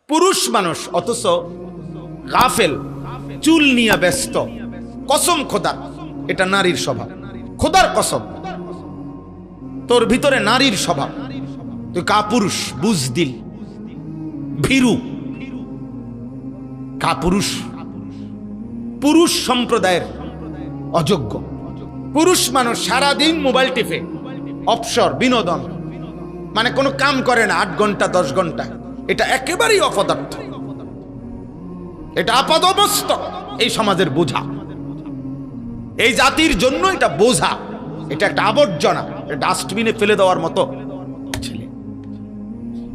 পুরুষ মানুষ অথচ গাফেল, চুল নিয়ে ব্যস্ত। কসম খোদার, এটা নারীর স্বভাব। খোদার কসম, তোর ভিতরে নারীর স্বভাব। তুই কাপুরুষ, বুজদিল, ভীরু, কাপুরুষ, পুরুষ সম্প্রদায়ের অযোগ্য। পুরুষ মানুষ সারাদিন মোবাইল টিপে, অবসর, বিনোদন, মানে কোনো কাম করে না 8 ঘন্টা 10 ঘন্টা। এটা একেবারেই অপদার্থ, এটা আপাদমস্তক এই সমাজের বোঝা, এই জাতির জন্য এটা বোঝা, এটা একটা আবর্জনা, ডাস্টবিনে ফেলে দেওয়ার মতো ছেলে।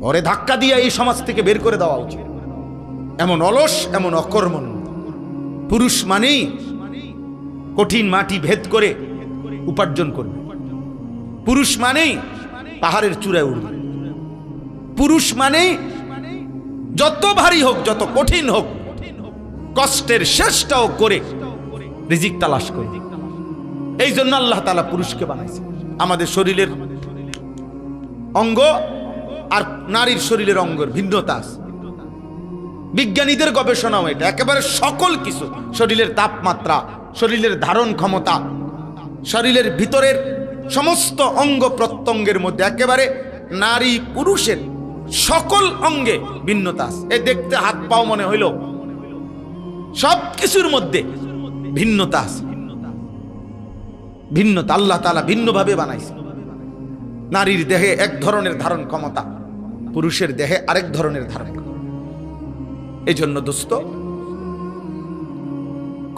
ওরে ধাক্কা দিয়ে এই সমাজ থেকে বের করে দেওয়া উচিত। এমন অলস, এমন অকর্মণ্য। পুরুষ মানেই কঠিন মাটি ভেদ করে উপার্জন করবে। পুরুষ মানেই পাহাড়ের চূড়ায় উঠবে। পুরুষ মানেই যত ভারী হোক, যত কঠিন হোক, কষ্টের শেষটাও করে রিজিক তালাশ করে। এই জন্য আল্লাহ তাআলা পুরুষকে বানাইছে। আমাদের শরীরের অঙ্গ আর নারীর শরীরের অঙ্গের ভিন্নতা আছে। বিজ্ঞানীদের গবেষণাও এটা একেবারে সকল কিছু, শরীরের তাপমাত্রা, শরীরের ধারণ ক্ষমতা, শরীরের ভিতরের সমস্ত অঙ্গ প্রত্যঙ্গের মধ্যে একেবারে নারী পুরুষের সকল অঙ্গে ভিন্নতা আছে। এ দেখতে হাত পাও মনে হইল, সব কিছুর মধ্যে ভিন্নতা আছে। ভিন্নতা আল্লাহ তাআলা ভিন্নভাবে বানাইছে। নারীর দেহে এক ধরনের ধারণ ক্ষমতা, পুরুষের দেহে আরেক ধরনের ধারণ ক্ষমতা। এই জন্য দোস্ত,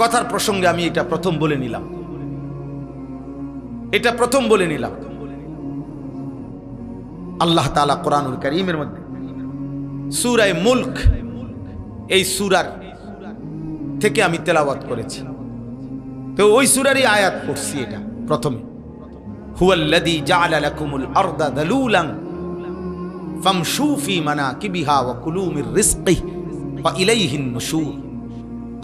কথার প্রসঙ্গে আমি এটা প্রথম বলে নিলাম, এটা প্রথম বলে নিলাম। আল্লাহ তাআলা কোরআনুল কারীমের মধ্যে সূরা মুলক, এই সূরার থেকে আমি তেলাওয়াত করেছি, তো ওই সূরারই আয়াত পড়ছি। এটা প্রথমে, হুয়াল্লাযী জাআলা লাকুমুল আরদা যালুলান ফামশু ফি মানাকিবিহা ওয়া কুলু মির রিজকিহি ওয়া ইলাইহিন নুশুর।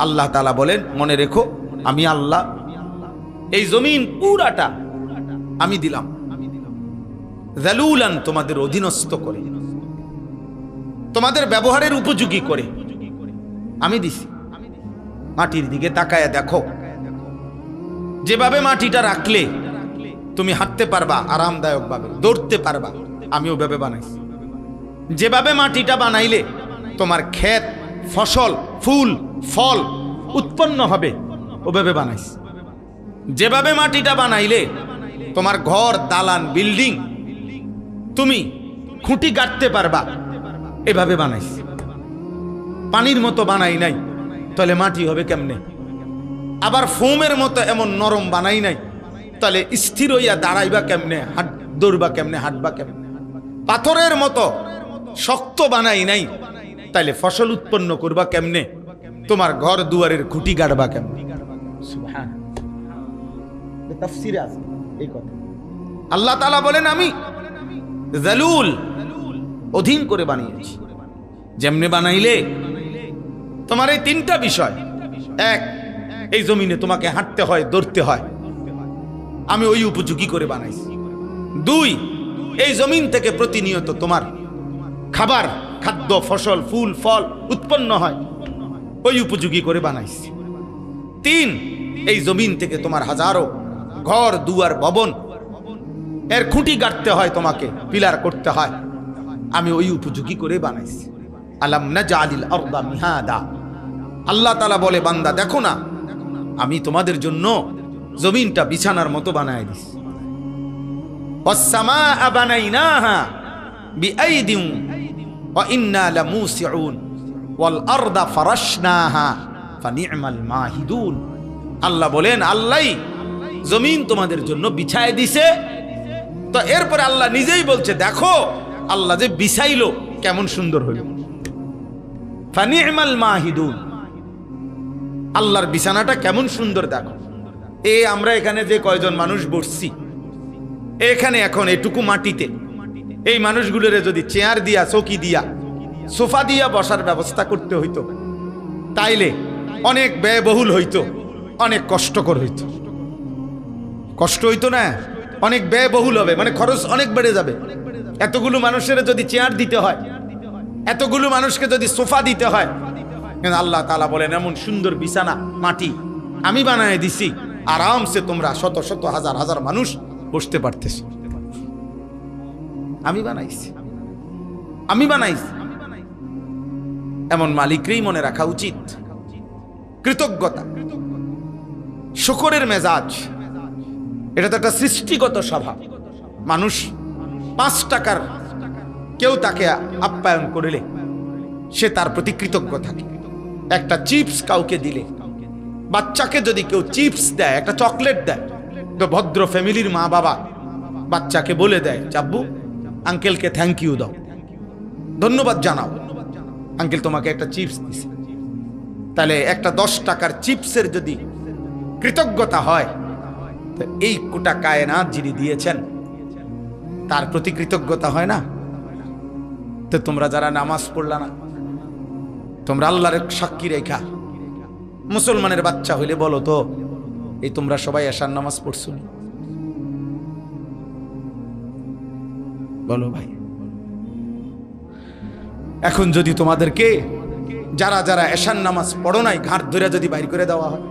আল্লাহ তাআলা বলেন, মনে রেখো আমি আল্লাহ এই জমিন পুরাটা আমি দিলাম যালুলান, তোমাদের অধীনস্থ করে, তোমাদের ব্যবহারের উপযোগী করে আমি দিছি। মাটির দিকে তাকায়া দেখো, যেভাবে মাটিটা রাখলে তুমি হাঁটতে পারবা আরামদায়ক ভাবে, দৌড়তে পারবা, আমি ওভাবে বানাইছি। যেভাবে মাটিটা বানাইলে তোমার ক্ষেত, ফসল, ফুল, ফল উৎপন্ন হবে, ওভাবে বানাইছি। যেভাবে মাটিটা বানাইলে তোমার ঘর, দালান, বিল্ডিং তুমি খুঁটি গাঁথতে পারবা, এভাবে বানাইছি। পানির মতো বানাই নাই, তাহলে মাটি হবে কেমনে? আবার ফোমের মতো এমন নরম বানাই নাই, তাহলে স্থির হইয়া দাঁড়াইবা কেমনে, দৌড়বা কেমনে, হাঁটবা কেমনে? পাথরের মতো শক্ত বানাই নাই, তাইলে ফসল উৎপন্ন করবা কেমনে? তোমার ঘর দুয়ারের খুঁটি গাড়বা কেমনে? সুবহানাল্লাহ, তাফসীরে আছে এই কথা। আল্লাহ তাআলা বলেন, আমি যালুল, অধীন করে বানিয়েছি। যেমনে বানাইলে তোমার এই 3টা বিষয়, এক, এই জমিনে তোমাকে হাঁটতে হয়, দৌড়তে হয়, আমি ওই উপযোগী করে বানাইছি। 2, এই জমিন থেকে প্রতিনিয়ত তোমার খাবার, খাদ্য, ফসল, ফুল, ফল উৎপন্ন হয়, ওই উপযোগী করে বানাইছি। 3, এই জমিন থেকে তোমার হাজারো ঘর, দুয়ার, ভবন, এর খুঁটি গাঁথতে হয়, তোমাকে পিলার করতে হয়, আমি ওই উপযোগী করে বানাইছি। আলাম নাজআলিল আরদা মিহাদা। আল্লাহ তাআলা বলে, বান্দা দেখো না, আমি তোমাদের জন্য জমিনটা বিছানার মতো বানায় দিছি। ওয়াস সামাআ বানাইনাহা বিআইদিন ওয়া ইন্না লামুসিউন ওয়াল আরদা ফারাশনাহা ফানি'মাল মাহিদুন। আল্লাহ বলেন, আল্লাহই জমিন তোমাদের জন্য বিছায় দিছে। তো এরপরে আল্লাহ নিজেই বলছে, দেখো আল্লাহ যে বিছাইলো কেমন সুন্দর হইল। ফানি'মাল মাহিদুন, আল্লাহর বিছানাটা কেমন সুন্দর দেখো। আমরা এখানে যে কয়জন মানুষ বসছি, এখানে এখন এটুকু মাটিতে এই মানুষগুলোরে যদি চেয়ার দিয়া, চৌকি দিয়া, সোফা দিয়া বসার ব্যবস্থা করতে হইতো, তাইলে অনেক ব্যয়বহুল হইতো, অনেক কষ্টকর হইতো। কষ্ট হইতো না, অনেক ব্যয়বহুল হবে, মানে খরচ অনেক বেড়ে যাবে। এতগুলো মানুষের যদি চেয়ার দিতে হয়, এতগুলো মানুষকে যদি সোফা দিতে হয়, কিন্তু আল্লাহ তাআলা বলেন এমন সুন্দর বিছানা মাটি আমি বানায় দিছি, আরামসে তোমরা শত শত হাজার হাজার মানুষ বসতে পারতেছ। আমি বানাইছি, আমি বানাইছি। এমন মালিককেই মনে রাখা উচিত। কৃতজ্ঞতা, শুকরের মেজাজ, এটা তো একটা সৃষ্টিগত স্বভাব। মানুষ 5 টাকার কেউ তাকে আপ্যায়ন করলে সে তার প্রতি কৃতজ্ঞ থাকে। একটা চিপস কাউকে দিলে, বাচ্চাকে যদি কেউ চিপস দেয়, একটা চকলেট দেয়, তো ভদ্র ফ্যামিলির মা বাবা বাচ্চাকে বলে দেয়, চাব্বু আঙ্কেলকে থ্যাংক ইউ দাও, ধন্যবাদ জানাও, আঙ্কেল তোমাকে একটা চিপস দিছে। তাহলে একটা 10 টাকার চিপসের যদি কৃতজ্ঞতা হয়, তো এই কোটা কায়নাত যিনি দিয়েছেন তার প্রতি কৃতজ্ঞতা হয় না? তো তোমরা যারা নামাজ পড়লা না, তোমরা আল্লাহর সাক্ষী রেখা মুসলমানের বাচ্চা হইলে বলো তো, এই তোমরা সবাই এশার নামাজ পড়ছো? বলো ভাই। এখন যদি তোমাদেরকে যারা যারা এশার নামাজ পড়ো নাই ঘাট ধরে যদি বাইর করে দেওয়া হয়,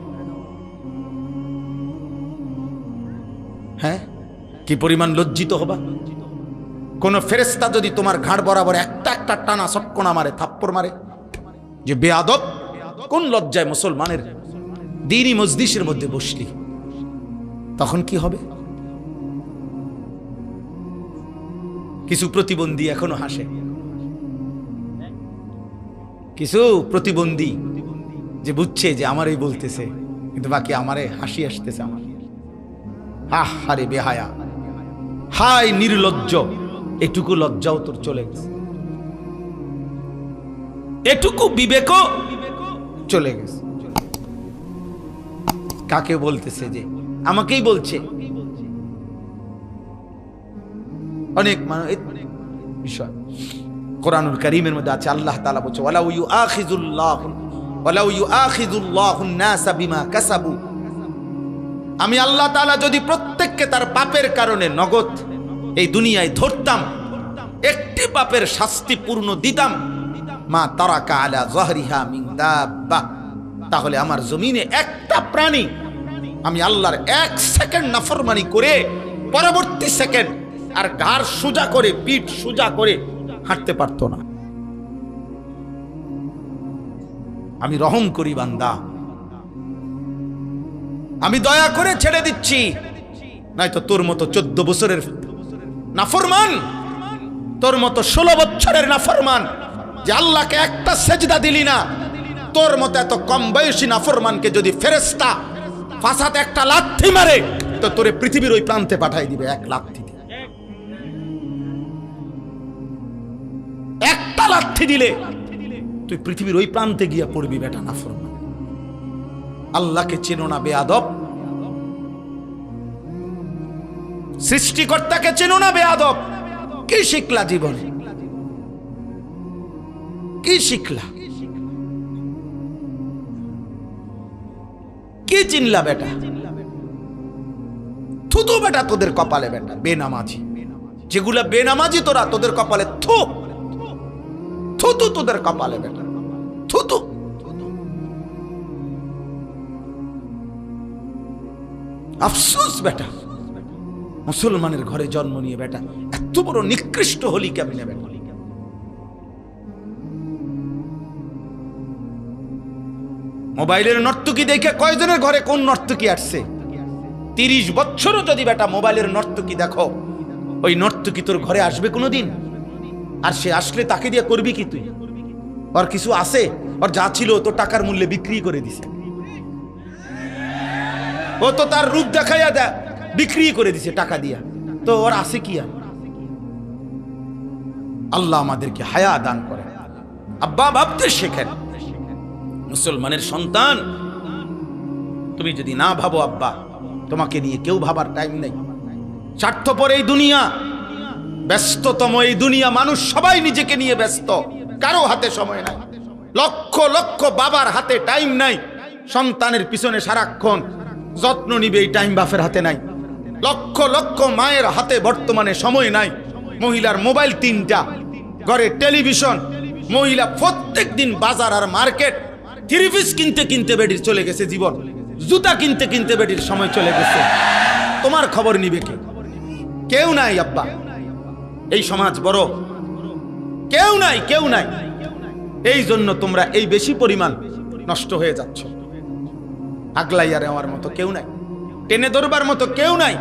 হ্যাঁ, কি পরিমাণ লজ্জিত হবা? কোন ফেরেশতা যদি তোমার ঘাড় বরাবর একটা একটা টানা সটকনা মারে, থাপ্পড় মারে, যে বেয়াদব, কোন লজ্জায় মুসলমানের দ্বীনি মজলিসের মধ্যে বসলি, তখন কি হবে? কিছু প্রতিবন্ধী এখনো হাসে, কিছু প্রতিবন্ধী যে বুঝছে যে আমারই বলতেছে, কিন্তু বাকি আমারে হাসি আসতেছে। আমার হারে বেহায়া, হায় নির্লজ্জ, এটুকু লজ্জাও তোর চলে গেছে, এটুকু বিবেকও চলে গেছে। কাকে বলতেছে? যে আমাকেই বলছে। অনেক মানুষ বিষয় কোরআনুল কারীমের মধ্যে আছে, আল্লাহ তাআলা বলছে ওয়ালাউ ইউআখিযুল্লাহুন নাসা বিমা কাসাবু, আমি আল্লাহ তাআলা যদি প্রত্যেককে তার পাপের কারণে নগদ এই দুনিয়ায় ধরতাম, একটি পাপের শাস্তি পূর্ণ দিতাম, মা তারাকা আলা যাহরিহা মিন দাব্বা, তাহলে আমার জমিনে একটা প্রাণী আমি আল্লাহর 1 সেকেন্ড নাফরমানি করে পরবর্তী সেকেন্ড আর ঘাড় সোজা করে পিঠ সোজা করে হাঁটতে পারতো না। আমি রহম করি বান্দা, আমি দয়া করে ছেড়ে দিচ্ছি, নয়তো তোর মতো 14 বছরের নাফরমান, তোর মতো 16 বছরের নাফরমান যে আল্লাহকে একটা সেজদা দিলি না, তোর মতো এত কম বয়সী নাফরমানকে যদি ফেরেশতা ফাসাতে একটা লাথি মারে, তো তোরে পৃথিবীর ওই প্রান্তে পাঠাই দিবে এক লাথি দিয়ে। একটা লাথি দিলে তুই পৃথিবীর ওই প্রান্তে গিয়া পড়বি বেটা নাফরমান। আল্লাহকে চেনো না বেয়াদব, সৃষ্টিকর্তাকে চেনো না বেয়াদব। কি শিখলা জীবনে? কি শিখলা? কি চিনলা বেটা? থুতু বেটা তোদের কপালে বেটা, বেনামাজি যেগুলা বেনামাজি তোরা, তোদের কপালে থু থুতু, তোদের কপালে বেটা থুতু। আফসোস বেটা, মুসলমানের ঘরে জন্ম নিয়ে বেটা এত বড় নিকৃষ্ট হলি কেমনে বেটা? মোবাইলের নর্তকী দেখে কয়জনের ঘরে কোন নর্তকী আসছে? 30 বছরও যদি বেটা মোবাইলের নর্তকী দেখো, ওই নর্তকী তোর ঘরে আসবে কোনোদিন? আর সে আসলে তাকে দিয়ে করবি কি তুই? ওর কিছু আছে? ওর যা ছিল তো টাকার মূল্যে বিক্রি করে দিছে, ও তো তার রূপ দেখাইয়া বিক্রি করে দিছে টাকা দিয়া, তো ওর আছে কি? আর আল্লাহ আমাদেরকে হায়া দান করে। আব্বা ভাবতে শেখেন। মুসলমানের সন্তান, তুমি যদি না ভাবো আব্বা, তোমাকে নিয়ে কেউ ভাবার টাইম নেই। স্বার্থপর এই দুনিয়া, ব্যস্ততম এই দুনিয়া, মানুষ সবাই নিজেকে নিয়ে ব্যস্ত, কারো হাতে সময় নাই। লক্ষ লক্ষ বাবার হাতে টাইম নাই, সন্তানের পিছনে সারাক্ষণ যত্ন নিবে এই টাইম বাপের হাতে নাই। লক্ষ লক্ষ মায়ের হাতে বর্তমানে সময় নাই। মহিলার মোবাইল 3টা, ঘরে টেলিভিশন, মহিলা প্রত্যেক দিন বাজার আর মার্কেট থ্রি পিস কিনতে কিনতে বেডির চলে গেছে জীবন, জুতা কিনতে কিনতে বেডির সময় চলে গেছে। তোমার খবর নিবে কে? কেউ নাই আব্বা, এই সমাজ বড়, কেউ নাই, কেউ নাই। এই জন্য তোমরা এই বেশি পরিমাণ নষ্ট হয়ে যাচ্ছ। আগলাইয়া নেওয়ার মতো কেউ নাই, টেনে ধরবার মতো কেউ নাই,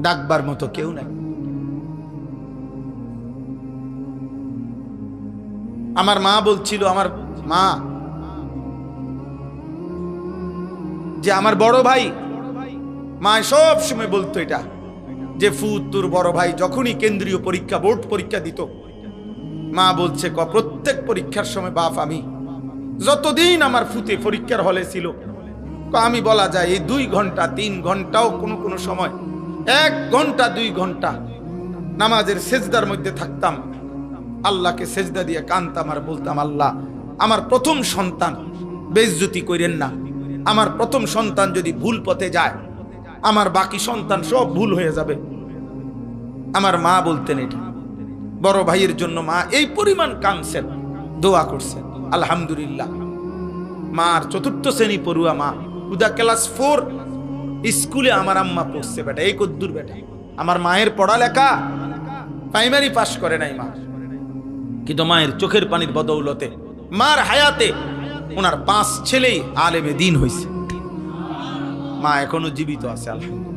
ডাকবার মতো কেউ নাই। আমার মা বলছিল, আমার মা যে আমার বড় ভাই, মা সব সময় বলতো এটা যে ফুত তোর বড় ভাই যখনই কেন্দ্রীয় পরীক্ষা বোর্ড পরীক্ষা দিত, মা বলছে প্রত্যেক পরীক্ষার সময় বাপ আমি যতদিন আমার ফুতে পরীক্ষার হলে ছিল, আমি বলা যায় এই 2 ঘন্টা 3 ঘন্টাও কোনো কোনো সময় 1 ঘন্টা 2 ঘন্টা নামাজের সেজদার মধ্যে থাকতাম, আল্লাহকে সেজদা দিয়ে কাঁদতাম আর বলতাম, আল্লাহ আমার প্রথম সন্তান বেইজ্জতি করেন না, আমার প্রথম সন্তান যদি ভুল পথে যায় আমার বাকি সন্তান সব ভুল হয়ে যাবে। আমার মা বলতেন এটা, বড় ভাইয়ের জন্য মা এই পরিমাণ কাঁদছেন, দোয়া করছেন। আলহামদুলিল্লাহ, মার 4th শ্রেণী পড়ুয়া মা, উদা ক্লাস 4 স্কুলে আমার আম্মা পড়ছে বেটা, এই কদ্দুর বেটা। আমার মায়ের পড়ালেখা প্রাইমারি পাস করে নাই মা, কিন্তু মায়ের চোখের পানির বদৌলতে মার হায়াতে ওনার 5 ছেলেই আলেমে দ্বীন হয়েছে। মা এখনো জীবিত আছে আলহামদুলিল্লাহ।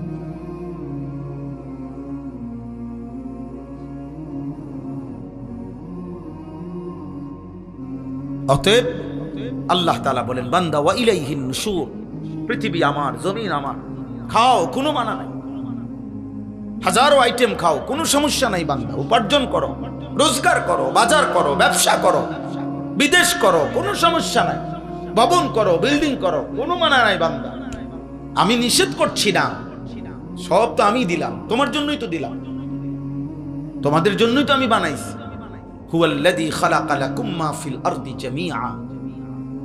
অতএব আল্লাহ তাআলা বলেন, বান্দা ওয়া ইলাইহিন নুশুর, পৃথিবী আমার, জমিন আমার, খাও কোনো মানা নাই, হাজারো আইটেম খাও কোনো সমস্যা নাই বান্দা, উপার্জন করো, রোজগার করো, বাজার করো, ব্যবসা করো, বিদেশ করো, কোনো সমস্যা নাই, ভবন করো, বিল্ডিং করো, কোনো মানা নাই বান্দা। আমি নিষেধ করছি না, সব তো আমি দিলাম, তোমার জন্যই তো দিলাম, তোমাদের জন্যই তো আমি বানাইছি। হুয়াল্লাযী খালাকা লাকুম মা ফিল আরদি জামিআ,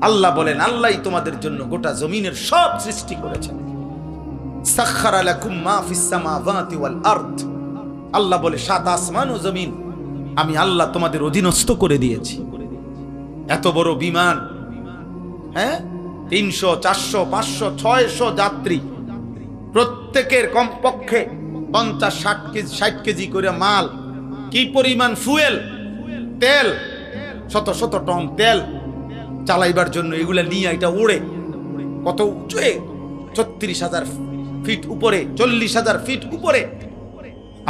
আল্লাহ বলেন আল্লাহই তোমাদের জন্য গোটা জমিনের সব সৃষ্টি করেছেন। সাখখারা লাকুম মা ফিস সামাওয়াতি ওয়াল আরদ, আল্লাহ বলে 7 আসমান ও জমিন আমি আল্লাহ তোমাদের অধীনস্থ করে দিয়েছি। এত বড় বিমান, হ্যাঁ, 300 400 500 600 যাত্রী, প্রত্যেকের কমপক্ষে 50-60 কেজি করে মাল, কি পরিমাণ ফুয়েল, তেল, শত শত টন তেল চালাইবার জন্য এগুলা নিয়ে এটা ওড়ে কত উঁচুয়ে, 36,000 ফিট উপরে, 40,000 ফিট উপরে।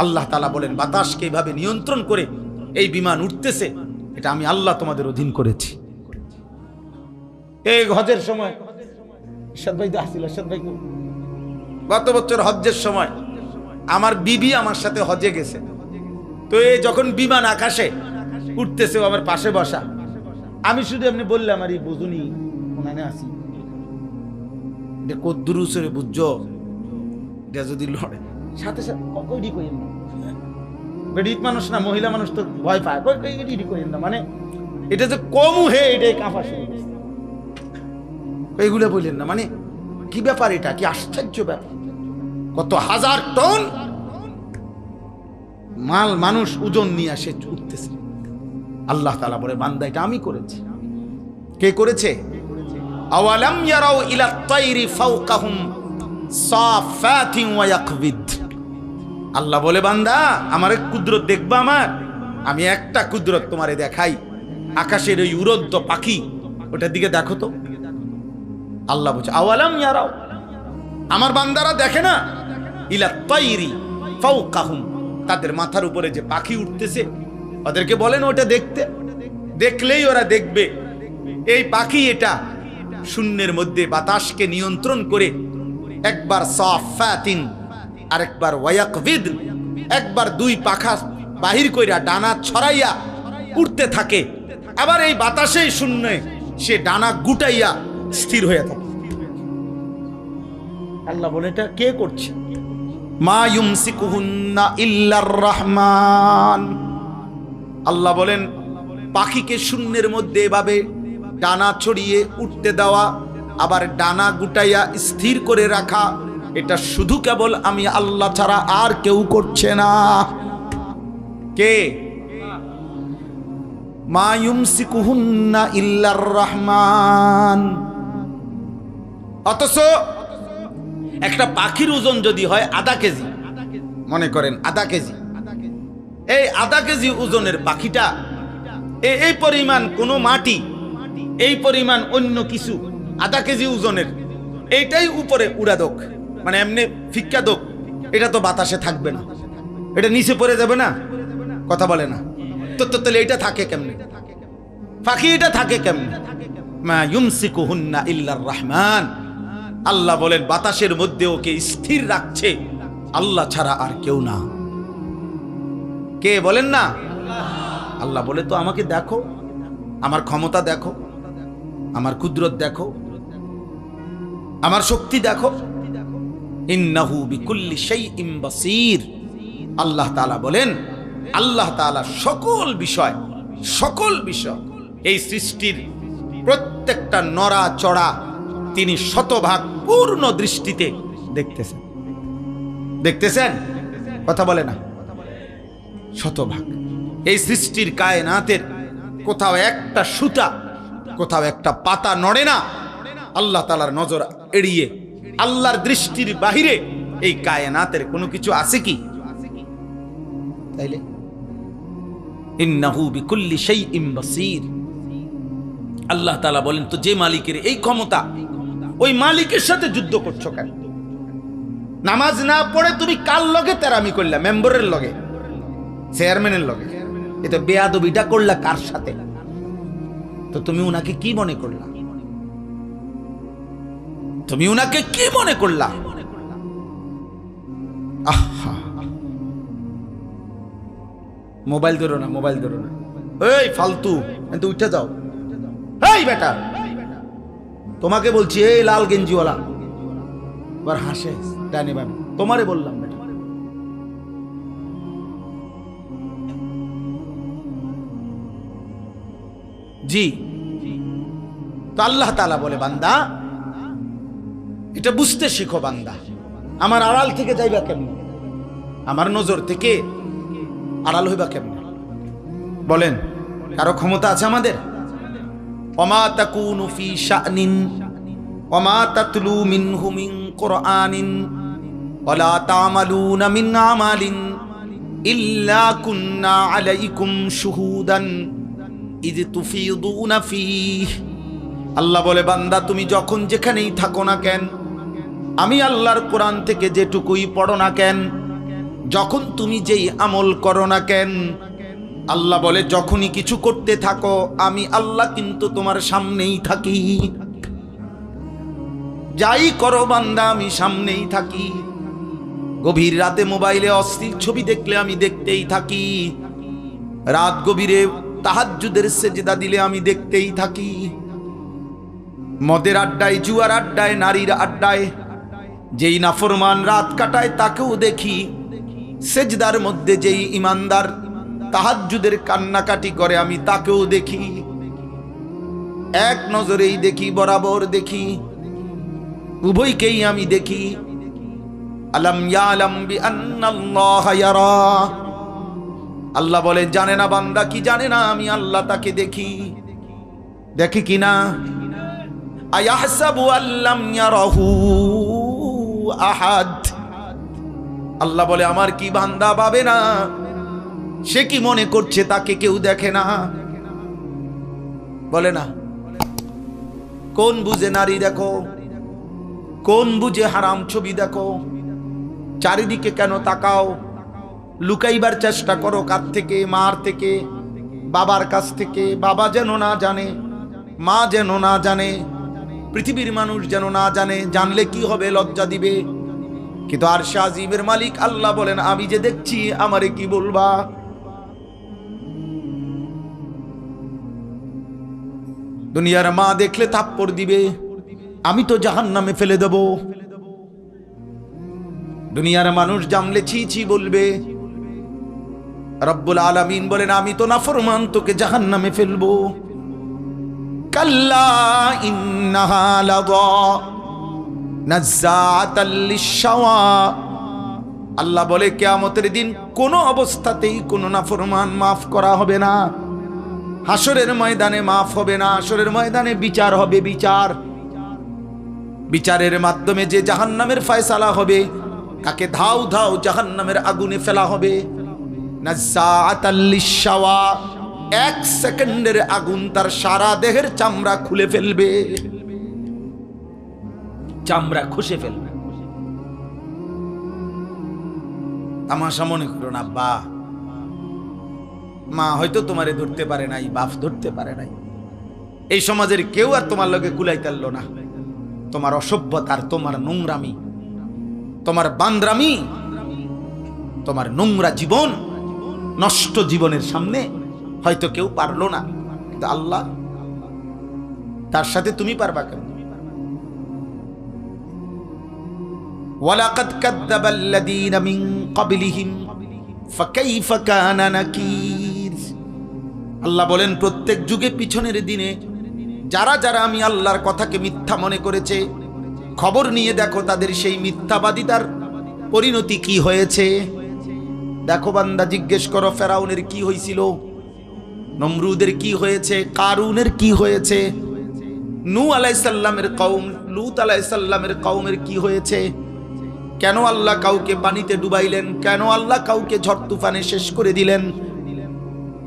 আল্লাহ তাআলা বলেন বাতাসকে এইভাবে নিয়ন্ত্রণ করে এই বিমান উঠতেছে, এটা আমি আল্লাহ তোমাদের অধীন করেছি। এই হজের সময় ইরশাদ ভাই আসছিল, ইরশাদ ভাই গত বছর হজ্জের সময় আমার বিবি আমার সাথে হজে গেছে, তো এই যখন বিমান আকাশে উঠতেছে আমার পাশে বসা, আমি শুধু এমনি বললাম আর এই বুঝুনি ওনানে আসি এটা কদ্দুরুসরে বুঝছো, এটা যদি লড়ে সাথে সাথে কইডি কইেন না, বেডিক মানুষ না, মহিলা মানুষ তো ভয় পায়, কইডি কইেন না, মানে এটা যে কমু হে এটাই কাঁপা শুরু করছে, এইগুলো বললেন না, মানে কি ব্যাপার, এটা কি আশ্চর্য ব্যাপার, কত হাজার টন মাল মানুষ ওজন নিয়ে আসে উঠতেছে। আল্লাহ তাআলা বলে বান্দা এটা আমি করেছি। কে করেছে? আওয়ালাম ইয়ারাউ ইলা তাইরি ফাওকাহুম সাফাতিন ওয়া ইয়াকবিদ, আল্লাহ বলে বান্দা আমার এক কুদরত দেখবা, আমার আমি একটা কুদরত তোমারে দেখাই, আকাশের ওই উড়ন্ত পাখি ওটার দিকে দেখো তো। আল্লাহ বলছে আওয়ালাম ইয়ারাউ, আমার বান্দারা দেখে না, ইলা তাইরি ফাওকাহুম, তাদের মাথার উপরে যে পাখি উঠতেছে ওদেরকে বলেন ওটা দেখতে, দেখলেই ওরা দেখবে এই পাখি এটা শূন্যের মধ্যে বাতাসকে নিয়ন্ত্রণ করে একবার সাফাতিন আরেকবার ওয়ায়াকবিদ, একবার 2 পাখা বাহির কইরা ডানা ছড়াইয়া উঠতে থাকে, আবার এই বাতাসেই শূন্যে সে ডানা গুটাইয়া স্থির হয়ে থাকে। আল্লাহ বলে এটা কে করছে? মা ইউমসিকুহুন্না ইল্লার রহমান, আল্লাহ বলেন পাখিকে শূন্যের মধ্যে এভাবে ডানা ছড়িয়ে উঠতে দেওয়া, আবার ডানা গুটাইয়া স্থির করে রাখা, এটা শুধু কেবল আমি আল্লাহ ছাড়া আর কেউ করছে না। কে? মা ইউমসিকুহুন্না ইল্লার রহমান। অথচ একটা পাখির ওজন যদি হয় আধা কেজি, মনে করেন আধা কেজি, এই আধা কেজি ওজনের পাখিটা এই পরিমাণ কোনো মাটি, এই পরিমাণ অন্য কিছু আধা কেজি ওজনের এইটাই উপরে উড়া দোক, মানে এমনি ফিক্কা দোক, এটা তো বাতাসে থাকবে না, এটা নিচে পড়ে যাবে না, কথা বলে না তো। তাহলে এটা থাকে কেমনে? পাখি এটা থাকে কেমনে? মা ইউমসিকুহুন্না ইল্লার রহমান। আল্লাহ বলেন বাতাসের মধ্যে ওকে স্থির রাখছে আল্লাহ ছাড়া আর কেউ না। কে বলেন না? আল্লাহ বলে তো আমাকে দেখো, আমার ক্ষমতা দেখো, আমার কুদরত দেখো, আমার শক্তি দেখো। ইন্নাহু বিকুল্লি শাইইন বাসীর। আল্লাহ তাআলা বলেন, আল্লাহ তাআলা সকল বিষয় এই সৃষ্টির প্রত্যেকটা নড়া চড়া তিনি শতভাগ পূর্ণ দৃষ্টিতে দেখতেছেন। কথা বলে না? শতভাগ। এই সৃষ্টির কায়নাতের কোথাও একটা সুতা, কোথাও একটা পাতা নড়ে না আল্লাহ তাআলার নজর এড়িয়ে। আল্লাহর দৃষ্টির বাহিরে এই কায়নাতের কোনো কিছু আছে কি? তাইলে ইন্নাহু বিকুল্লি শাইইন বাসীর। আল্লাহ তাআলা বলেন, তো যে মালিকের এই ক্ষমতা, ওই মালিকের সাথে যুদ্ধ করছো কেন? নামাজ না পড়ে তুমি কার লগে তেরামি করলা? মেম্বারের লগে, চেয়ারম্যানের লগে। এটা বেয়াদবিটা করলা কার সাথে? তো তুমি উনাকে কি মনে করলা? তুমি উনাকে কি মনে করলা? আহা, মোবাইল ধরো না, মোবাইল ধরো না, এই ফালতু, কিন্তু উঠে যাও। এই বেটা, তোমাকে বলছি, এই লাল গেঞ্জিওয়ালা, এবার হাসে ডানি বানি, তোমারে বললাম বেটা। জি, তো আল্লাহ তাআলা বলে, বান্দা এটা বুঝতে শিখো। বান্দা আমার আড়াল থেকে যাইবা কেমনে? আমার নজর থেকে আড়াল হইবা কেমনে? বলেন, কারো ক্ষমতা আছে আমাদের? ওমা তাকুনু ফি শানিন ওমা তাতলু মিনহু মিন কুরআনিন ওয়ালা তা'মালুনা মিন আমালিন ইল্লা কুন্না আলাইকুম শুহুদান ইয তুফিদুনা ফীহি। আল্লাহ বলে, বান্দা তুমি যখন যেখানেই থাকো না কেন, আমি আল্লাহর কোরআন থেকে যেটুকুই পড়ো না কেন, যখন তুমি যেই আমল করো না কেন, আল্লাহ বলে যখনই কিছু করতে থাকো আমি আল্লাহ কিন্তু তোমার সামনেই থাকি। যাই করো বান্দা আমি সামনেই থাকি। গভীর রাতে মোবাইলে অশ্লীল ছবি দেখলে আমি দেখতেই থাকি। রাত গভীরে তাহাজ্জুদের সেজদা দিলে আমি দেখতেই থাকি। মদের আড্ডায়, জুয়ার আড্ডায়, নারীর আড্ডায় যেই নাফরমান রাত কাটায় তাকেও দেখি। সেজদার মধ্যে যেই ইমানদার তাহাজ্জুদের কান্নাকাটি করে আমি তাকেও দেখি। এক নজরেই দেখি, বরাবর দেখি, উভয়কেই আমি দেখি। আলাম ইয়ালাম বিআন্নাল্লাহা ইয়ারা। আল্লাহ বলে, জানে না বান্দা কি জানে না আমি আল্লাহ তাকে দেখি। দেখি কিনা? আয়াহসাবু আল্লাম ইয়ারাহু আহাদ। আল্লাহ বলে, আমার কি বান্দা ভাবে না? সে কি মনে করছে তাকে কেউ দেখে না? বলে না? কোন বুঝে নারী দেখো, কোন বুঝে হারাম ছবি দেখো? চারিদিকে কেন তাকাও? লুকাইবার চেষ্টা করো কার থেকে? মার থেকে, বাবার কাছ থেকে। বাবা যেন না জানে, মা যেন না জানে, পৃথিবীর মানুষ যেন না জানে। জানলে কি হবে? লজ্জা দিবে। কিন্তু আরশে আজিমের মালিক আল্লাহ বলেন, আমি যে দেখছি আমারে কি বলবা? দুনিয়ার মা দেখলে থাপ্পড় দিবে, আমি তো জাহান্নামে ফেলে দেব। দুনিয়ার মানুষ জানলে ছি ছি বলবে। রব্বুল আলামিন বলেন, আমি তো নাফরমান, তোকে জাহান্নামে ফেলবো। কাল্লা ইন্নাহা লাযা নাযাআতাল লিশ-শাওয়া। আল্লাহ বলে, কিয়ামতের দিন কোনো অবস্থাতেই কোনো নাফরমান মাফ করা হবে না। হাসরের ময়দানে মাফ হবে না, হাসরের ময়দানে বিচার হবে। বিচারের মাধ্যমে যে জাহান্নামের ফয়সালা হবে, তাকে ধাও ধাও জাহান্নামের আগুনে ফেলা হবে। নাজ্জাআতাল লিশাওয়া, 1 সেকেন্ডের আগুন তার সারা দেহের চামড়া খুলে ফেলবে, চামড়া খসে ফেলবে। তামাশা মনে করো না আব্বা, মা হয়তো তোমারে ধরতে পারে নাই, বাপ ধরতে পারে নাই, এই সমাজের কেউ আর তোমার লগে কুলাইতারলো না। তোমার অসভ্যতার, তোমার নোংরামি, তোমার বান্দ্রামি, তোমার নোংরা জীবন, নষ্ট জীবনের সামনে হয়তো কেউ পারলো না, কিন্তু আল্লাহ, তার সাথে তুমি পারবা কেন? ওয়ালাকাদ কাযযাবাল্লাযীনা মিন ক্বাবলিহিম ফাকাইফা কানা নাকির। আল্লাহ বলেন, প্রত্যেক যুগে পিছনের দিনে যারা যারা আমি আল্লাহর কথাকে মিথ্যা মনে করেছে, খবর নিয়ে দেখো তাদের সেই মিথ্যাবাদিতার পরিণতি কি হয়েছে। দেখো বান্দা, জিজ্ঞেস করো ফেরাউনের কি হয়েছিল, নমরুদের কি হয়েছে, কারুনের কি হয়েছে, নূহ আলাইহিস সালামের কওম, লূত আলাইহিস সালামের কওমের কি হয়েছে। কেন আল্লাহ কাউকে পানিতে ডুবাইলেন, কেন আল্লাহ কাউকে ঝড় তুফানে শেষ করে দিলেন,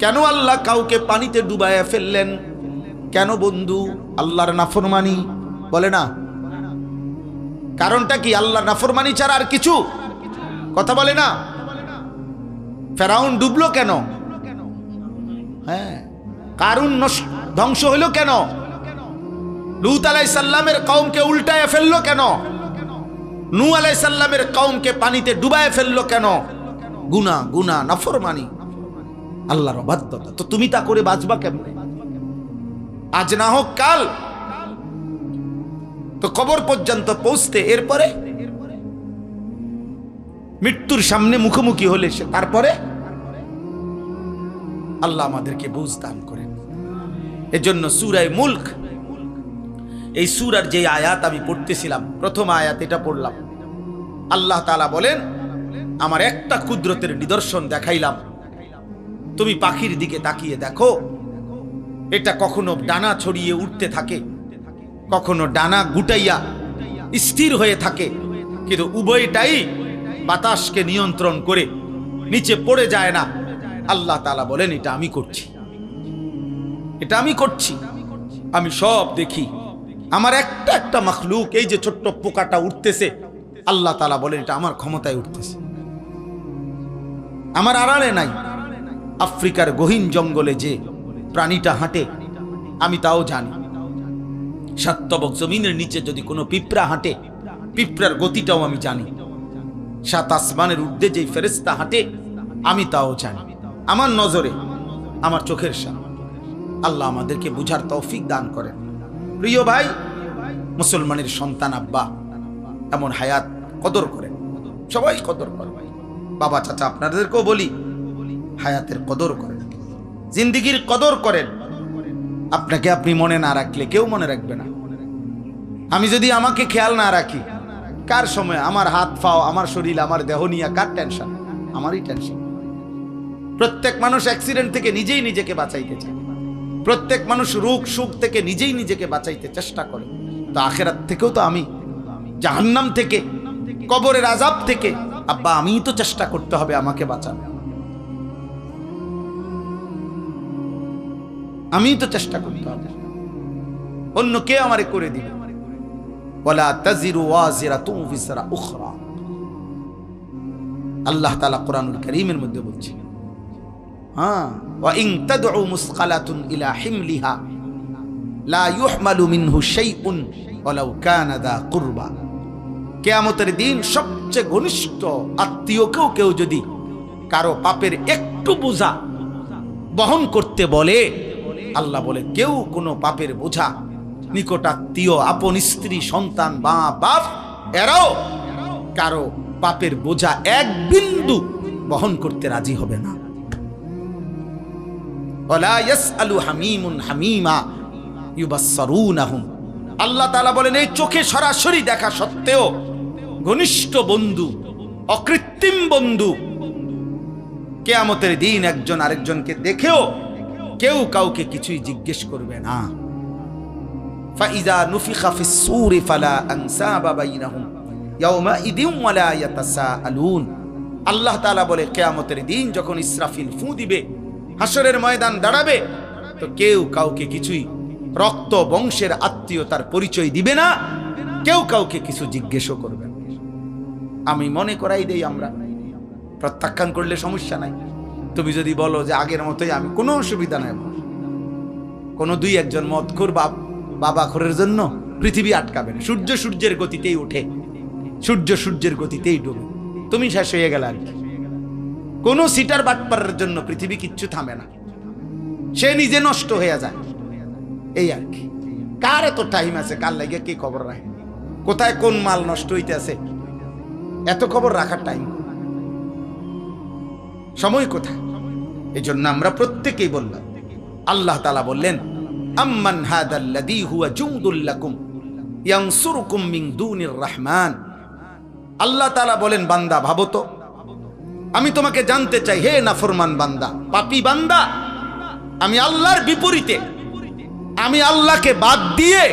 কেন আল্লাহ কাউকে পানিতে ডুবাইয়া ফেললেন, কেন বন্ধু? আল্লাহর নাফরমানি, বলে না? কারণটা কি? আল্লাহর নাফরমানি ছাড়া আর কিছু কথা বলে না। ফেরাউন ডুবলো কেন? হ্যাঁ, কারুন ধ্বংস হইল কেন? লূত আলাইহিস সালামের কওমকে উল্টায় ফেললো কেন? নূহ আলাইহিস সালামের কওমকে পানিতে ডুবায় ফেললো কেন? গুনাহ, গুনাহ, নাফরমানি, আল্লাহর অবাধ্যতা। তো তুমি তা করে বাঁচবা কেমনে? আজ না হোক কাল তো কবর পর্যন্ত পৌঁছতে, এরপরে মৃত্যুর সামনে মুখোমুখি হলে সে, তারপরে আল্লাহ আমাদেরকে বুঝ দান করেন। এজন্য সূরা মুলক, এই সূরার যে আয়াত আমি পড়তেছিলাম, প্রথম আয়াত এটা পড়লাম। আল্লাহ তাআলা বলেন, আমার একটা কুদরতের নিদর্শন দেখাইলাম, তুমি পাখির দিকে তাকিয়ে দেখো, এটা কখনো ডানা ছড়িয়ে উঠতে থাকে, কখনো ডানা গুটাইয়া স্থির হয়ে থাকে, কিন্তু উভয়টাই বাতাসকে নিয়ন্ত্রণ করে নিচে পড়ে যায় না। আল্লাহ তাআলা বলেন, এটা আমি করছি, এটা আমি করছি, আমি সব দেখি। আমার একটা একটা মাখলুক, এই যে ছোট্ট পোকাটা উঠতেছে, আল্লাহ তাআলা বলেন এটা আমার ক্ষমতায় উঠতেছে, আমার আড়ালে নাই। আফ্রিকার গহীন জঙ্গলে যে প্রাণীটা হাঁটে, আমি তাও জানি। সাতবক জমিনের নিচে যদি কোনো পিঁপড়া হাঁটে, পিঁপড়ার গতিটাও আমি জানি। সাত আসমানের ঊর্ধ্বে যে ফেরেশতা হাঁটে, আমি তাও জানি। আমার নজরে, আমার চোখের সামনে। আল্লাহ আমাদেরকে বুঝার তৌফিক দান করেন। প্রিয় ভাই, মুসলমানের সন্তান আব্বা এমন হায়াত কদর করেন, সবাই কদর করেন। বাবা চাচা আপনাদেরকেও বলি, হায়াতের কদর করেন, জিন্দেগির কদর করেন। আপনাকে আপনি মনে না রাখলে কেউ মনে রাখবে না। আমি যদি আমাকে খেয়াল না রাখি, কার সময় আমার হাত পাও, আমার শরীর, আমার দেহ নিয়ে কার টেনশন? আমারই টেনশন। প্রত্যেক মানুষ অ্যাক্সিডেন্ট থেকে নিজেই নিজেকে বাঁচাইতে চায়, প্রত্যেক মানুষ রোগ সুখ থেকে নিজেই নিজেকে বাঁচাইতে চেষ্টা করে। তো আখিরাত থেকেও তো আমি, জাহান্নাম থেকে, কবরের আযাব থেকে আব্বা আমিই তো চেষ্টা করতে হবে আমাকে বাঁচানো, আমিই তো চেষ্টা করতে হবে, অন্য কে আমারে করে দিবে। ওয়ালা তাজিরু ওয়াজিরাতুন বিজরা উখরা, আল্লাহ তাআলা কোরআনুল কারীমের মধ্যে বলছেন, হ্যাঁ, ওয়া ইন তাদউ মুসকালাতুন ইলা হিমলিহা লা ইউহমালু মিনহু শাইউন ওয়ালাউ কানা দা কুরবা। কিয়ামতের দিন সবচেয়ে ঘনিষ্ঠ আত্মীয়কেও কেউ যদি কারো পাপের একটু বোঝা বহন করতে বলে, আল্লাহ বলে কেউ কোনো পাপের বোঝা, নিকটাত্মীয়, আপন স্ত্রী, সন্তান, মা বাপ, এরাও কারো পাপের বোঝা এক বিন্দু বহন করতে রাজি হবে না। ওয়ালা ইয়াসআলু হামীমুন হামীমা ইউবাসসারুনাহুম। আল্লাহ তাআলা বলেন, এই চোখে সরাসরি দেখা সত্ত্বেও ঘনিষ্ঠ বন্ধু, অকৃত্রিম বন্ধু কিয়ামতের দিন একজন আরেকজনকে দেখেও কেউ কাউকে কিছুই জিজ্ঞেস করবে না। ফাইযা নুফিখা ফিস সূরি ফালা আনসাবা বাইনাহুম ইয়াওমাইযিন ওয়ালা ইয়াতাসাআলুন। আল্লাহ তাআলা বলে, কিয়ামতের দিন যখন ইসরাফিল ফু দিবে, হাসরের ময়দান দাঁড়াবে, তো কেউ কাউকে কিছুই রক্ত বংশের আত্মীয়তার পরিচয় দিবে না, কেউ কাউকে কিছু জিজ্ঞেসও করবে না। আমি মনে করাই দেই, আমরা প্রত্যাখ্যান করলে সমস্যা নাই। তুমি যদি বলো যে আগের মতোই, আমি কোনো অসুবিধা নাই। কোনো দুই একজন মদখোর বাবা খোরের জন্য পৃথিবী আটকাবে না। সূর্য সূর্যের গতিতেই ওঠে, সূর্য সূর্যের গতিতেই ডুবে, তুমি শেষ হয়ে গেল আর কি। কোনো সিটার বাটপারের জন্য পৃথিবী কিচ্ছু থামে না, সে নিজে নষ্ট হয়ে যায়, এই আর কি। কার এত টাইম আছে, কার লাগে কি খবর রাখে, কোথায় কোন মাল নষ্ট হইতে আছে, এত খবর রাখার টাইম, সময় কোথায়? এই জন্য আমরা প্রত্যেকেই বললাম, আল্লাহ তাআলা বললেন, আম্মান হাদাল্লাযী হুয়া জুনদুল লাকুম ইয়ানসুরুকুম মিন দুনির রহমান। আল্লাহ তাআলা বলেন, বান্দা ভাবো তো, আমি তোমাকে জানতে চাই, হে নাফরমান বান্দা, পাপী বান্দা, আমি আল্লাহর বিপরীতে, আমি আল্লাহকে বাদ দিয়ে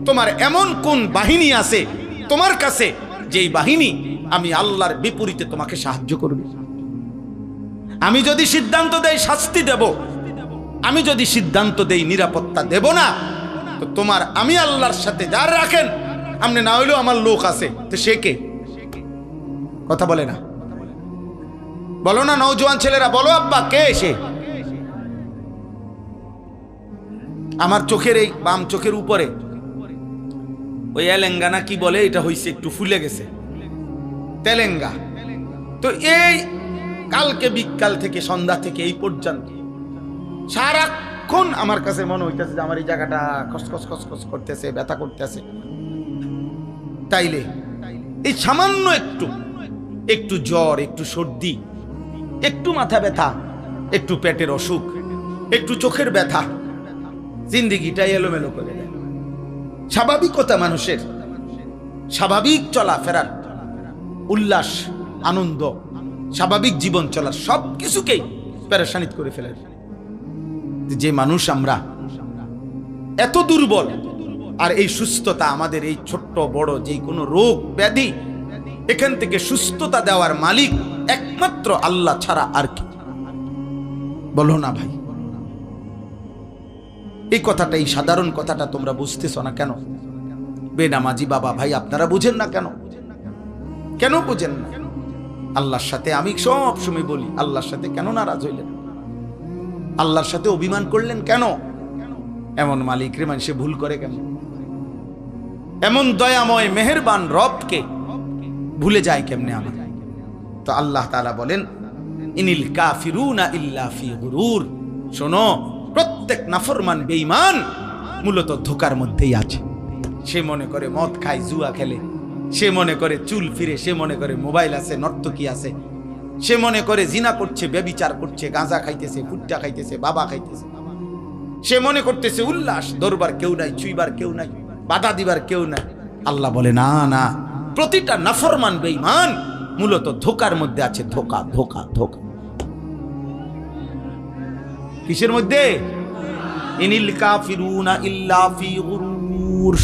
তোমার এমন কোন বাহিনী আছে তোমার কাছে, যেই বাহিনী আমি আল্লাহর বিপরীতে তোমাকে সাহায্য করবে? আমি যদি সিদ্ধান্ত দেই শাস্তি দেব, আমি যদি সিদ্ধান্ত দেই নিরাপত্তা দেব না, তো তোমার আমি আল্লাহর সাথে যার রাখেন, আপনি না হইলেও আমার লোক আছে, তো সে কে? কথা বলে না, বলো না নওজোয়ান ছেলেরা, বলো আব্বা, কে সে? আমার চোখের এই বাম চোখের উপরে ওই এলেঙ্গানা কি বলে, এটা হইছে একটু ফুলে গেছে, তেলেঙ্গা। তো এই কালকে বিকাল থেকে সন্ধ্যা থেকে এই পর্যন্ত সারাক্ষণ আমার কাছে মনে হইতেছে যে আমার এই জায়গাটা খসখস খসখস করতেছে, ব্যথা করতেছে। তাইলে এই সামান্য একটু জ্বর, একটু সর্দি, একটু মাথা ব্যথা, একটু পেটের অসুখ, একটু চোখের ব্যথা, জিন্দেগিটা এলোমেলো করে দেয়। স্বাভাবিকতা মানুষের, স্বাভাবিক চলাফেরার, উল্লাস, আনন্দ, স্বাভাবিক জীবন চলার সব কিছুকেই পেরেশানিত করে ফেলে। যে মানুষ আমরা এত দুর্বল, আর এই সুস্থতা আমাদের, এই ছোট্ট বড় যে কোনো রোগ ব্যাধি, এখান থেকে সুস্থতা দেওয়ার মালিক একমাত্র আল্লাহ ছাড়া আর কি? বলো না ভাই, এই কথাটা, এই সাধারণ কথাটা তোমরা বুঝতেছ না কেন? বেনামাজি বাবা ভাই আপনারা বুঝেন না কেন? কেন বুঝেন না? আল্লাহর সাথে আমি সব সময় বলি, আল্লাহর সাথে কেন নারাজ হইলেন? আল্লাহর সাথে অভিমান করলেন কেন? এমন মালিক রে মানুষে ভুল করে কেন? এমন দয়াময় মেহেরবান রবকে ভুলে যায় কেমনে আমার? তো আল্লাহ তাআলা বলেন, ইনিল কাফিরুনা ইল্লা ফি গুরুর। শোনো, প্রত্যেক নাফরমান বেঈমান মূলত ধোকার মধ্যেই আছে। সে মনে করে মদ খায়, জুয়া খেলে, সে মনে করে চুল ফিরে, সে মনে করে মোবাইল আছে, নর্তকী আছে, সে মনে করে জিনা করছে, ব্যভিচার করছে, গাঁজা খাইতেছে, ফুট্টা খাইতেছে, বাবা খাইতেছে, সে মনে করতেছে উল্লাস, দরবার কেউ নাই, ছুইবার কেউ নাই, বাধা দিবার কেউ নাই। আল্লাহ বলে, না না, প্রতিটা নাফরমান বেঈমান মূলত ধোকার মধ্যে আছে। ধোকা, ধোকা, ধোকা। কিসের মধ্যে? ইনিল কাফিরুনা ইল্লা ফি গুরুর।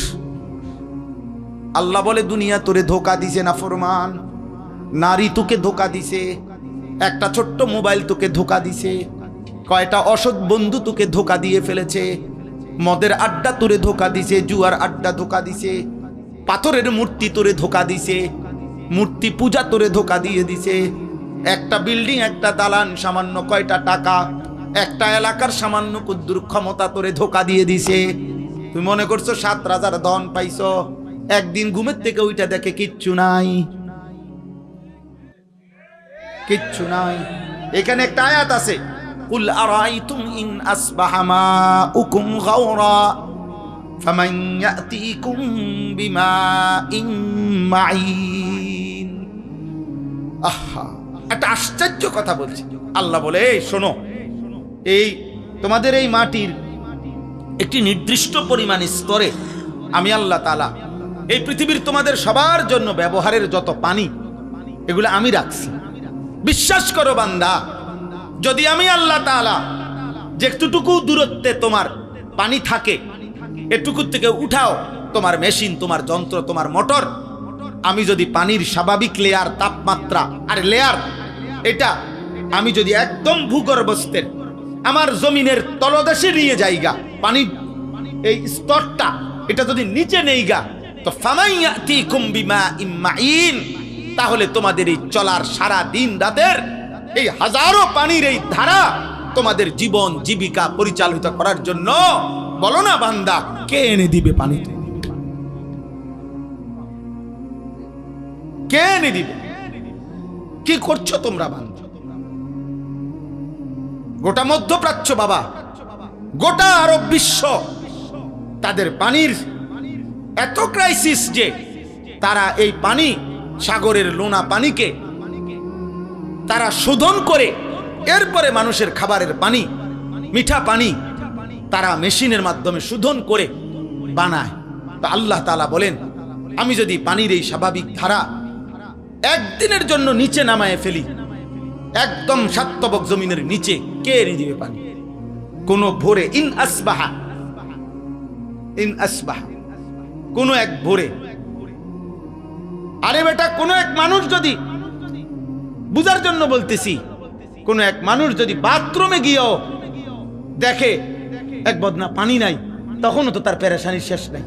আল্লাহ বলে, দুনিয়া তোরে ধোকা দিছে নাফরমান, নারী তোকে ধোকা দিছে, একটা ছোট্ট মোবাইল তোকে ধোকা দিছে, কয়টা অসৎ বন্ধু তোকে ধোকা দিয়ে ফেলেছে, মদের আড্ডা তোরে ধোকা দিছে, জুয়ার আড্ডা ধোকা দিছে, পাথরের মূর্তি তোরে ধোকা দিছে, মূর্তি পূজা তোরে ধোকা দিয়ে দিছে, একটা বিল্ডিং, একটা দালান, সামান্য কয়টা টাকা, একটা এলাকার সামান্য কুদ্দুর ক্ষমতা তোরে ধোকা দিয়ে দিছে। তুমি মনে করছো 7 রাজার ধন পাইছো, একদিন ঘুমের থেকে ওইটা দেখে কিচ্ছু নাই, কিচ্ছু নাই। এখানে একটা আয়াত আছে, কুল আরাইতুম ইন আসবাহা মাউকুম গাওরা ফামান ইয়াতিকুম বিমাইন মাইন। আহা, একটা আশ্চর্য কথা বলছি। আল্লাহ বলে, এই শোনো, এই তোমাদের এই মাটির একটি নির্দিষ্ট পরিমাণ স্তরে আমি আল্লাহ তাআলা এই পৃথিবীর তোমাদের সবার জন্য ব্যবহারের যত পানি, এগুলো আমি রাখছি। বিশ্বাস করো বান্দা, যদি আমি আল্লাহ তাআলা যেটুকু দূরত্বে তোমার পানি থাকে এটুকু থেকে উঠাও তোমার মেশিন, তোমার যন্ত্র, তোমার মোটর। আমি যদি পানির স্বাভাবিক লেয়ার, তাপমাত্রা আর লেয়ার, এটা আমি যদি একদম ভূগর্ভস্থের আমার জমিনের তলদেশে নিয়ে যাইগা, পানির এই স্তরটা এটা যদি নিচে নেইগা, তো ফামাইয়াতিকুম বিমাইন মাইন, তাহলে তোমাদের এই চলার সারা দিন রাতের এই হাজারো পানির এই ধারা তোমাদের জীবন জীবিকা পরিচালিত করার জন্য, বলো না বান্দা, কে এনে দিবে পানি? কে এনে দিবে? কি করছো তোমরা বান্দা? গোটা মধ্যপ্রাচ্য বাবা, গোটা আরব বিশ্ব, তাদের পানির এত ক্রাইসিস যে তারা এই পানি, সাগরের লোনা পানিকে তারা শোধন করে এরপরে মানুষের খাবারের পানি, মিঠা পানি তারা মেশিনের মাধ্যমে শোধন করে বানায়। তো আল্লাহ তাআলা বলেন, আমি যদি পানির এই স্বাভাবিক ধারা একদিনের জন্য নিচে নামায় ফেলি, একদম সাতবক জমিনের নিচে, কে এনে দিবে পানি? কোন ভোরে, ইন আসবাহা, কোন এক ভোরে। আরে বেটা, কোন এক মানুষ যদি, বুঝার জন্য বলতেছি, কোন এক মানুষ যদি বাথরুমে গিয়েও দেখে এক বদনা পানি নাই, তখনও তো তার পেরেশানির শেষ নাই।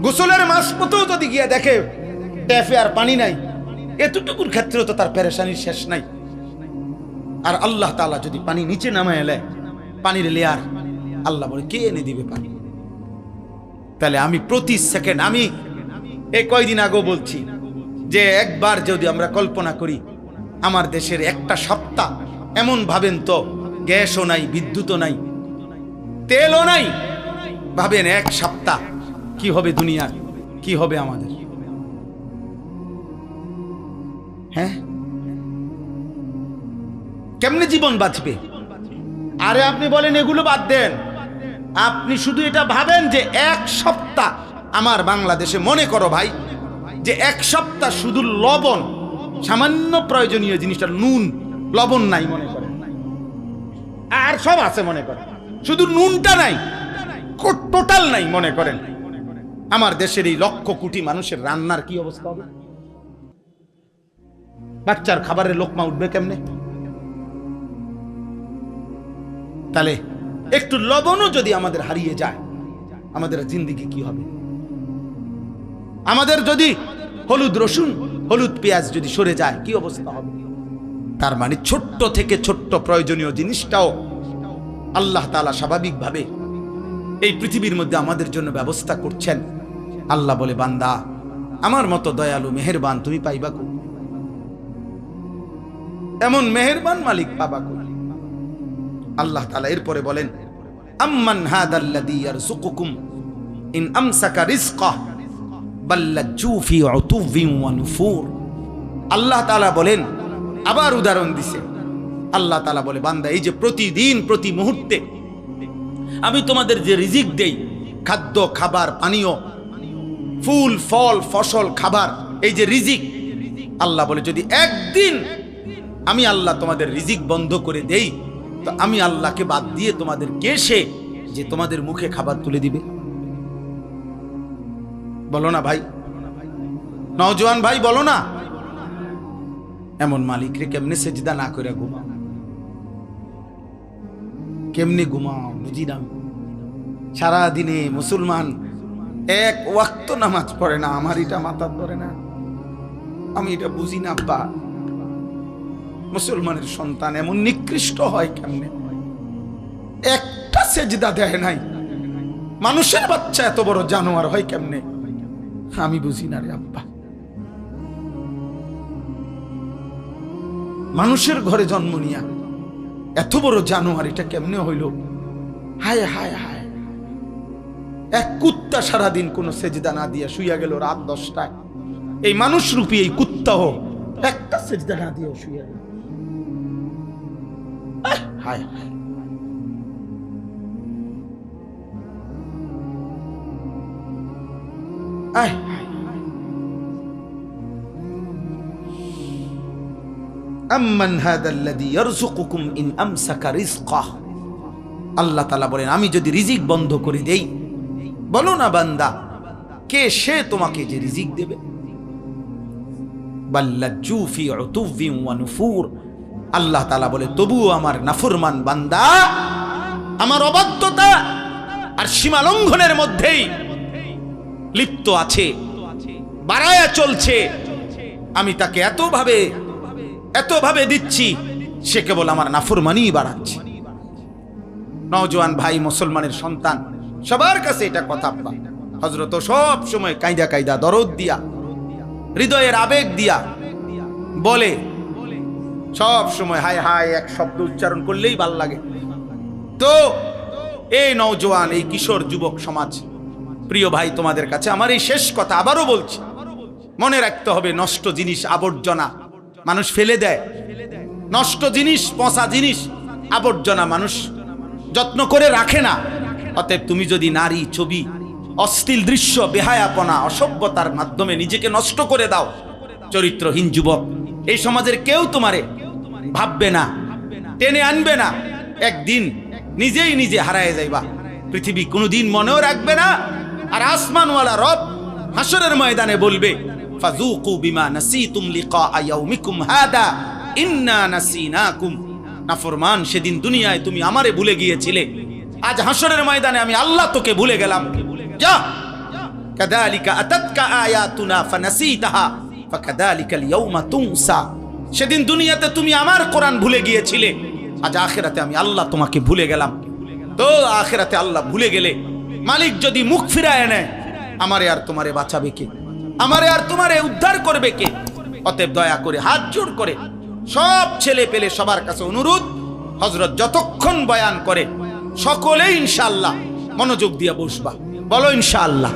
গোসলের মাঝপথেও যদি গিয়ে দেখে ট্যাপে আর পানি নাই, এতটুকুর ক্ষেত্রেও তো তার পেরেশানির শেষ নাই। আর আল্লাহ তাআলা যদি পানি নিচে নামায় এলে, পানির লেয়ার, আল্লাহ বলে কে এনে দিবে পানি? তাহলে আমি প্রতি সেকেন্ড, আমি এই কয়দিন আগেও বলছি যে একবার যদি আমরা কল্পনা করি আমার দেশের একটা সপ্তাহ, এমন ভাবেন তো গ্যাসও নাই, বিদ্যুৎও নাই, তেলও নাই, ভাবেন এক সপ্তাহ কি হবে দুনিয়ার, কি হবে আমাদের? হ্যাঁ, কেমনে জীবন বাঁচবে? আরে আপনি বলেন এগুলো বাদ দেন, আপনি শুধু এটা ভাবেন যে এক সপ্তাহ আমার বাংলাদেশে, মনে করো ভাই যে এক সপ্তাহ শুধু লবণ, সামান্য প্রয়োজনীয় জিনিসটা নুন, লবণ নাই মনে করেন, আর সব আছে মনে করেন, শুধু নুনটা নাই, টোটাল নাই মনে করেন। আমার দেশের এই লক্ষ কোটি মানুষের রান্নার কি অবস্থা হবে? বাচ্চার খাবারের লোকমা উঠবে কেমনে? তাহলে একটু লবণও যদি আমাদের হারিয়ে যায়, আমাদের জিন্দেগি কি হবে? আমাদের যদি হলুদ রসুন, হলুদ পেঁয়াজ যদি সরে যায়, কি অবস্থা হবে? তার মানে ছোট্ট থেকে ছোট্ট প্রয়োজনীয় জিনিসটাও আল্লাহ তাআলা স্বাভাবিকভাবে এই পৃথিবীর মধ্যে আমাদের জন্য ব্যবস্থা করছেন। আল্লাহ বলে, বান্দা, আমার মতো দয়ালু মেহেরবান তুমি পাইবা কই? এমন মেহেরবান মালিক পাবা কই? আল্লাহ তাআলা এরপরে বলেন, আম্মান হাদাল্লাযী ইয়ারযুকুকুম ইন আমসাকা রিজকাহু বাল্লাজ্জু ফি উতুবিন ওয়া নুফুর। আল্লাহ তাআলা বলেন, আবার উদাহরণ দিছে। আল্লাহ তাআলা বলে, বান্দা, এই যে প্রতিদিন প্রতি মুহূর্তে আমি তোমাদের যে রিজিক দেই, খাদ্য, খাবার, পানীয়, ফুল, ফল, ফসল, খাবার, এই যে রিজিক, আল্লাহ বলে যদি একদিন আমি আল্লাহ তোমাদের রিজিক বন্ধ করে দেই, তো আমি আল্লাহকে বাদ দিয়ে তোমাদের কে সে যে তোমাদের মুখে খাবার তুলে দিবে? বলো না ভাই, নওজোয়ান ভাই, বলো না। এমন মালিক রে কেমনে সেজদা না করে ঘুমাও? কেমনে ঘুমাও বুঝি না। সারাদিনে মুসলমান এক ওয়াক্ত নামাজ পড়ে না, আমার এটা মাথা ধরে না, আমি এটা বুঝি না। আব্বা, মুসলমানের সন্তান এমন নিকৃষ্ট হয় কেমনে? একটা সেজদা দেয় নাই। মানুষের বাচ্চা এত বড় জানোয়ার হয় কেমনে? আমি বুঝি না রে আব্বা। মানুষের ঘরে জন্ম নিয়া এত বড় জানোয়ার, এটা কেমনে হইল? হায় হায় হায়। এক কুত্তা সারাদিন কোন সেজদা না দিয়া শুইয়া গেল রাত 10টায়। এই মানুষ রূপী এই কুত্তাও একটা সেজদা না দিয়া শুইয়া গেল। হায় হায়। আম্মান হাদাল্লাযী ইয়ারযুকুকুম ইন আমসাকা রিজকাহ। আল্লাহ তাআলা বলেন, আমি যদি রিজিক বন্ধ করে দেই, বলো না বান্দা, কে সে তোমাকে যে রিজিক দেবে? বাল্লাজ্জু ফি উতুবিন ওয়া নুফুর। আল্লাহ তাআলা বলে, তবুও আমার নাফরমান বান্দা আমার অবাধ্যতা আর সীমা লঙ্ঘনের মধ্যেই লিপ্ত আছে, বাড়ায়া চলছে। আমি তাকে এতভাবে দিচ্ছি, সে কেবল আমার নাফরমানিই বাড়াচ্ছে। নওজোয়ান ভাই, মুসলমানের সন্তান, সবার কাছে এটা কথা। হযরত সব সময় কাইদা দরদ দিয়া, হৃদয়ের আবেগ দিয়া বলে, সব সময় হায় হায় এক শব্দ উচ্চারণ করলেই ভাল লাগে। তো এই নওজোয়ান, এই কিশোর যুবক সমাজ, প্রিয় ভাই, তোমাদের কাছে আমার এই শেষ কথা আবারও বলছি, মনে রাখতে হবে, নষ্ট জিনিস, আবর্জনা মানুষ ফেলে দেয়। নষ্ট জিনিস, পচা জিনিস, আবর্জনা মানুষ যত্ন করে রাখে না। অতএব তুমি যদি নারী, ছবি, অশ্লীল দৃশ্য, বেহায়াপনা, অসভ্যতার মাধ্যমে নিজেকে নষ্ট করে দাও, চরিত্রহীন যুবক, এই সমাজের কেউ তোমারে ভাববে না, টেনে আনবে না। একদিন নিজেই নিজে হারায় যাইবা। পৃথিবী কোনোদিন মনেও রাখবে না। আর আসমানওয়ালা রব হাসরের ময়দানে বলবে, ফাযুকু বিমা নাসিতুম লিকা ইয়াউমিকুম হাদা ইন্না নাসিনাকুম। নাফরমান, সেদিন দুনিয়ায় তুমি আমারে ভুলে গিয়েছিলে, আজ হাসরের ময়দানে আমি আল্লাহ তোকে ভুলে গেলাম। যা, কাযালিকা আতাতকা আয়াতুনা ফানাসিতাহা ফাকাযালিকাল ইয়াউমা তুনসা। সেদিন দুনিয়াতে তুমি আমার কোরআন ভুলে গিয়েছিলে, আজ আখিরাতে আমি আল্লাহ তোমাকে ভুলে গেলাম। তো আখিরাতে আল্লাহ ভুলে গেলে মালিক যদি মুখ ফিরায় নেয়, আমারে আর তোমারে বাঁচাবে কে? আমারে আর তোমারে উদ্ধার করবে কে? অতএব দয়া করে, হাত জোড় করে সব ছেলে পেলে সবার কাছে অনুরোধ, হযরত যতক্ষণ বয়ান করে সকলেই ইনশাআল্লাহ মনোযোগ দিয়ে বসবা। বলো ইনশাআল্লাহ।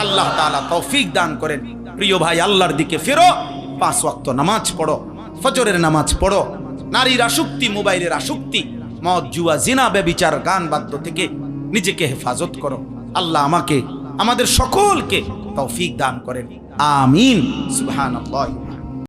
আল্লাহ তাআলা তৌফিক দান করেন। প্রিয় ভাই, আল্লাহর দিকে ফেরো, 5 ওয়াক্ত নামাজ পড়ো, ফজরের নামাজ পড়ো। নারীর আসক্তি, মোবাইলের আসক্তি, মদ, জুয়া, জিনা, ব্যভিচার, গান বাদ্য থেকে নিজেকে হেফাজত করো। আল্লাহ আমাকে, আমাদের সকলকে তৌফিক দান করেন। আমিন। সুবহানাল্লাহ।